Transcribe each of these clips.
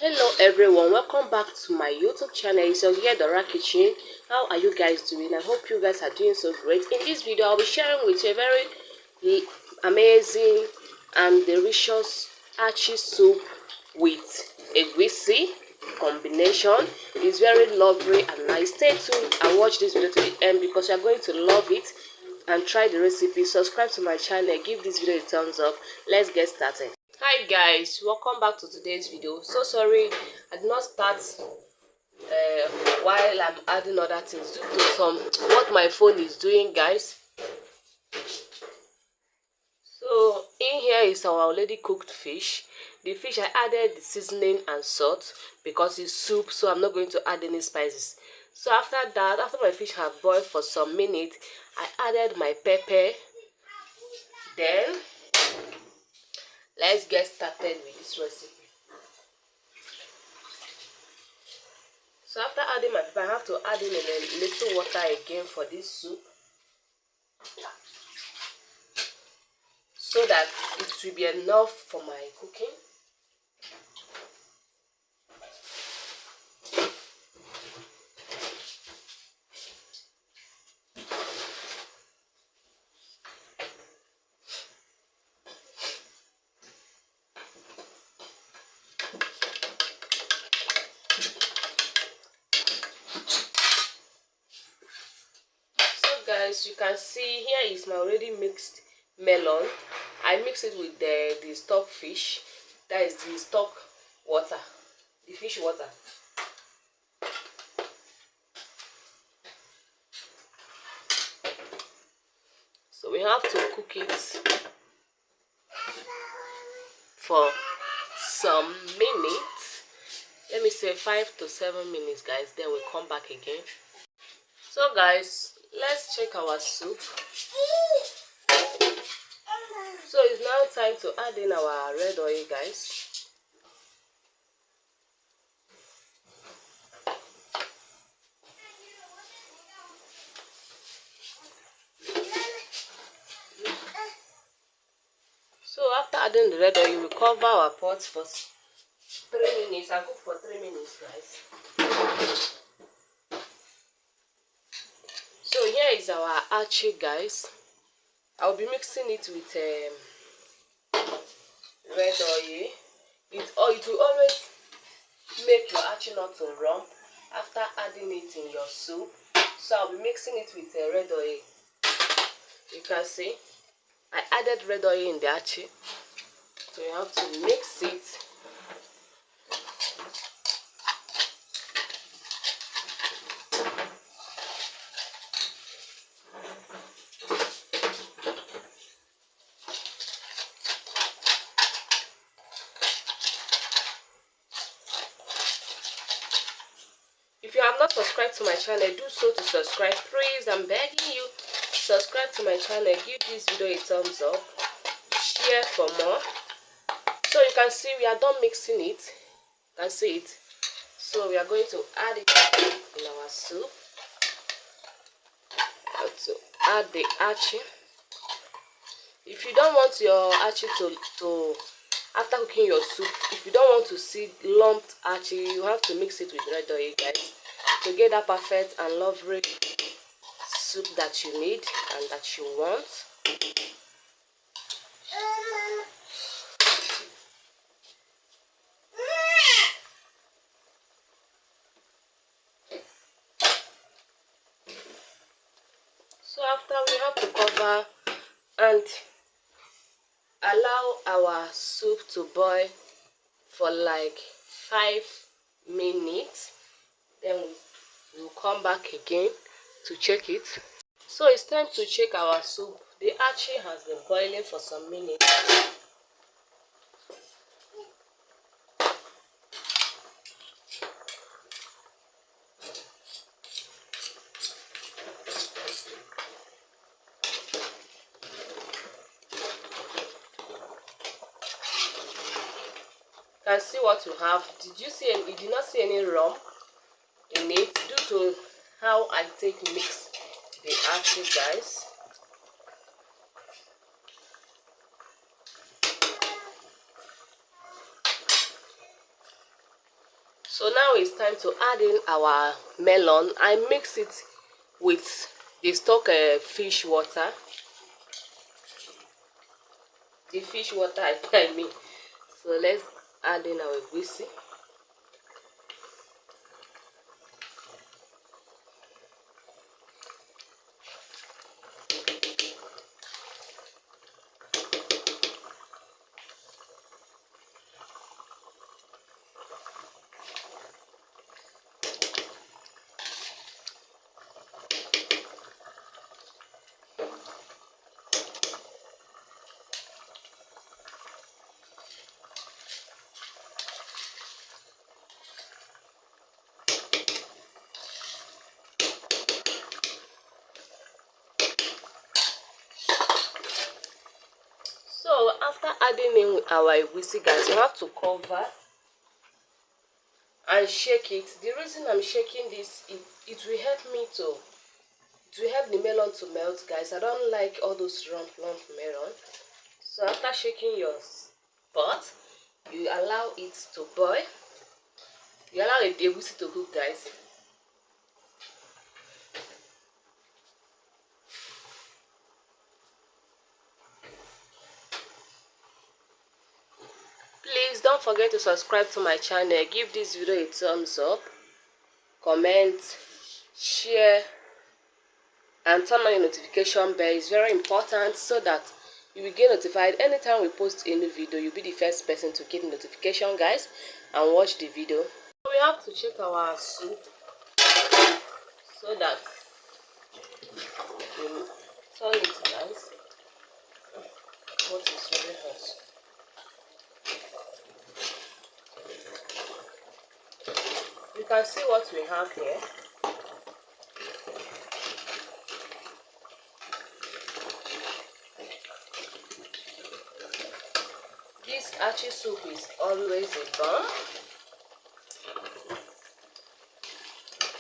Hello everyone, welcome back to my YouTube channel. It's your girl Dora Kitchen. How are you guys doing? I hope you guys are doing so great. In this video, I'll be sharing with you a very amazing and delicious Achi soup with Egusi combination. It's very lovely and nice. Stay tuned and watch this video to the end because you're going to love it. And try the recipe. Subscribe to my channel, give this video a thumbs up. Let's get started. Hi guys, welcome back to today's video. So sorry I did not start while I'm adding other things due to some what my phone is doing, guys. So in here is our already cooked fish. The fish, I added the seasoning and salt because it's soup, so I'm not going to add any spices. So after that, after my fish had boiled for some minutes, I added my pepper. Then let's get started with this recipe. So after adding my pepper, I have to add in a little water again for this soup, so that it will be enough for my cooking. So guys, you can see here is my already mixed melon. I mix it with the stock fish, that is the stock water, the fish water. So we have to cook it for some minutes. Let me say 5 to 7 minutes, guys. Then we'll come back again. So guys, let's check our soup. So it's now time to add in our red oil, guys. So after adding the red oil, we cover our pot for 3 minutes. I cook for 3 minutes, guys. So here is our achi, guys. I'll be mixing it with red oil. It will always make your achi not to rump after adding it in your soup. So I'll be mixing it with red oil. You can see I added red oil in the achi, so you have to mix it. If you have not subscribed to my channel, do so to subscribe. Please, I'm begging you, subscribe to my channel, give this video a thumbs up, share for more. So you can see we are done mixing it. You can see it. So we are going to add it in our soup. To add the achi. If you don't want your achi to after cooking your soup, if you don't want to see lumped achi, you have to mix it with red oil, guys, to get that perfect and lovely soup that you need and that you want. So after, we have to cover and allow our soup to boil for like 5 minutes. Then we'll come back again to check it. So it's time to check our soup. The achi has been boiling for some minutes. You can see what you have. Did you see any? You did not see any rump in it due to how I mix the achi, guys. So now it's time to add in our melon. I mix it with the stock fish water. The fish water I mean. So let's add in our egusi. So after adding in our egusi, guys, you have to cover and shake it. The reason I'm shaking this, it will help me to, it will help the melon to melt, guys. I don't like all those lump melon. So after shaking your pot, you allow it to boil. You allow the egusi to cook, guys. Please don't forget to subscribe to my channel. Give this video a thumbs up, comment, share, and turn on your notification bell. It's very important so that you will get notified anytime we post a new video. You'll be the first person to get notification, guys, and watch the video. We have to check our soup so that we turn it, guys. What is really hot. You can see what we have here. This Achi soup is always a bomb.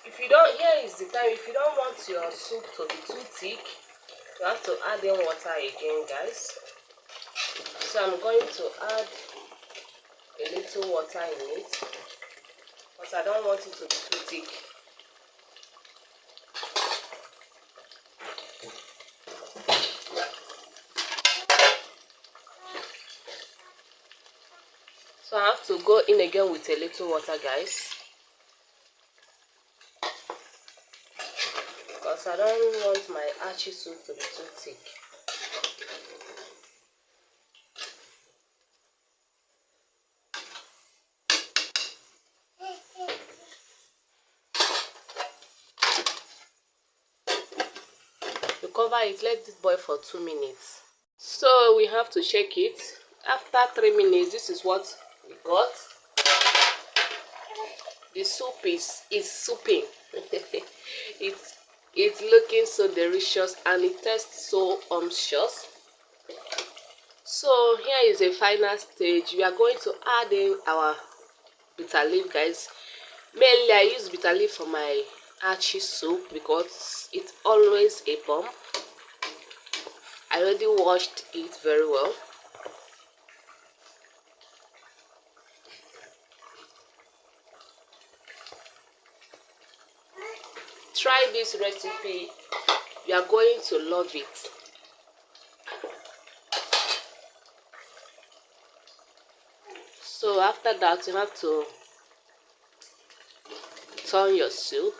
If you don't, here is the time. If you don't want your soup to be too thick, you have to add in water again, guys. So I'm going to add a little water in it because I don't want it to be too thick. So I have to go in again with a little water, guys, because I don't want my Achi soup to be too thick. You cover it, let it boil for 2 minutes. So we have to shake it. After 3 minutes, this is what we got. The soup is souping. it's looking so delicious and it tastes so unctuous. So here is a final stage. We are going to add in our bitter leaf, guys. Mainly I use bitter leaf for my Achi soup because it's always a bomb. I already washed it very well. Try this recipe, you are going to love it. So after that, you have to turn your soup.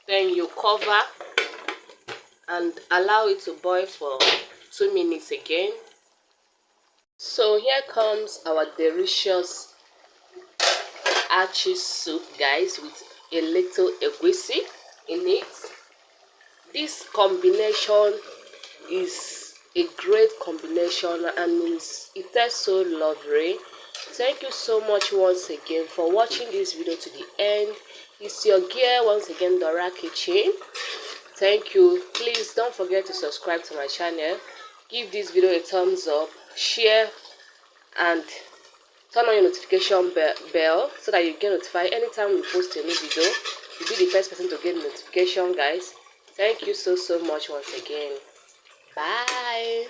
Then you cover and allow it to boil for 2 minutes again. So here comes our delicious Achi soup, guys, with a little egusi in it. This combination is a great combination and it tastes so lovely. Thank you so much once again for watching this video to the end. It's your girl once again, Dora Kitchen. Thank you. Please don't forget to subscribe to my channel. Give this video a thumbs up, share, and turn on your notification bell so that you get notified anytime we post a new video. You'll be the first person to get notification, guys. Thank you so much once again. Bye.